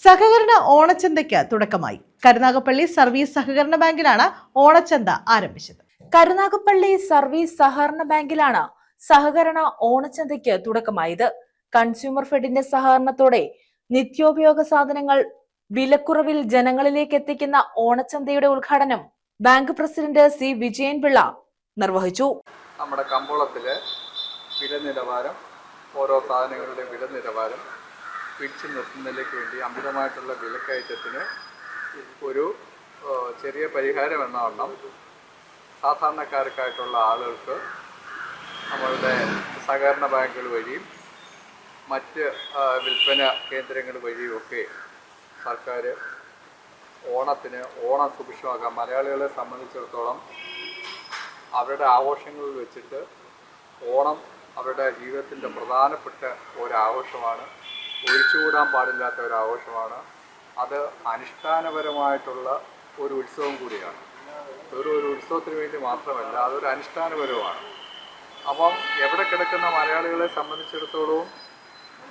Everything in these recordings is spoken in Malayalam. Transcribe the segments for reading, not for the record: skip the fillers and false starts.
സഹകരണ ഓണച്ചന്തയ്ക്ക് തുടക്കമായി. കരുനാഗപ്പള്ളി സർവീസ് സഹകരണ ബാങ്കിലാണ് ഓണച്ചന്ത ആരംഭിച്ചത്. കരുനാഗപ്പള്ളി സർവീസ് സഹകരണ ബാങ്കിലാണ് സഹകരണ ഓണച്ചന്തയ്ക്ക് തുടക്കമായത്. കൺസ്യൂമർ ഫെഡിന്റെ സഹകരണത്തോടെ നിത്യോപയോഗ സാധനങ്ങൾ വിലക്കുറവിൽ ജനങ്ങളിലേക്ക് എത്തിക്കുന്ന ഓണച്ചന്തയുടെ ഉദ്ഘാടനം ബാങ്ക് പ്രസിഡന്റ് സി വിജയൻപിള്ള നിർവഹിച്ചു. നമ്മുടെ കമ്പോളത്തിലെ വില നിലവാരം, ഓരോ സാധനങ്ങളുടെ വില നിലവാരം പിടിച്ചു നിർത്തുന്നതിലേക്ക് വേണ്ടി അമിതമായിട്ടുള്ള വിലക്കയറ്റത്തിന് ഒരു ചെറിയ പരിഹാരം എന്ന വണ്ണം സാധാരണക്കാർക്കായിട്ടുള്ള ആളുകൾക്ക് നമ്മളുടെ സഹകരണ ബാങ്കുകൾ വഴിയും മറ്റ് വിൽപ്പന കേന്ദ്രങ്ങൾ വഴിയുമൊക്കെ സർക്കാർ ഓണം സുഭിക്ഷമാക്കാം. മലയാളികളെ സംബന്ധിച്ചിടത്തോളം അവരുടെ ആഘോഷങ്ങളിൽ വെച്ചിട്ട് ഓണം അവരുടെ ജീവിതത്തിൻ്റെ പ്രധാനപ്പെട്ട ഒരാഘോഷമാണ്. ഒഴിച്ചുകൂടാൻ പാടില്ലാത്ത ഒരാഘോഷമാണ്. അത് അനുഷ്ഠാനപരമായിട്ടുള്ള ഒരു ഉത്സവം കൂടിയാണ്. ഒരു ഉത്സവത്തിന് വേണ്ടി മാത്രമല്ല, അതൊരു അനുഷ്ഠാനപരവുമാണ്. അപ്പം എവിടെ കിടക്കുന്ന മലയാളികളെ സംബന്ധിച്ചിടത്തോളവും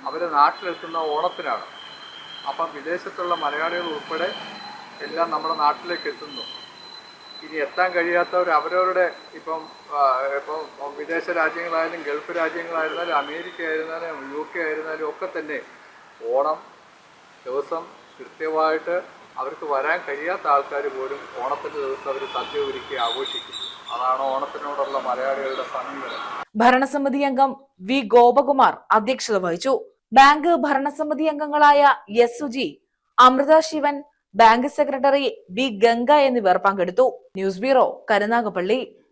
അവർ നാട്ടിലെത്തുന്ന ഓണത്തിനാണ്. അപ്പം വിദേശത്തുള്ള മലയാളികൾ ഉൾപ്പെടെ എല്ലാം നമ്മുടെ നാട്ടിലേക്ക് എത്തുന്നു. ഇനി എത്താൻ കഴിയാത്തവർ അവരവരുടെ ഇപ്പം വിദേശ രാജ്യങ്ങളായാലും ഗൾഫ് രാജ്യങ്ങളായിരുന്നാലും അമേരിക്ക ആയിരുന്നാലും UK ആയിരുന്നാലും ഒക്കെ തന്നെ ഓണം ദിവസം കൃത്യമായിട്ട് അവർക്ക് വരാൻ കഴിയാത്ത ആൾക്കാർ പോലും ഓണത്തിൻ്റെ ദിവസം അവർ സദ്യ ഒരുക്കി ആഘോഷിക്കും. അതാണ് ഓണത്തിനോടുള്ള മലയാളികളുടെ സമീപനം. ഭരണസമിതി അംഗം വി ഗോപകുമാർ അധ്യക്ഷത വഹിച്ചു. ബാങ്ക് ഭരണസമിതി അംഗങ്ങളായ S Suji, Amrutha Sivan, bank secretary B Ganga എന്നിവർ പങ്കെടുത്തു. News bureau, Karunagappally.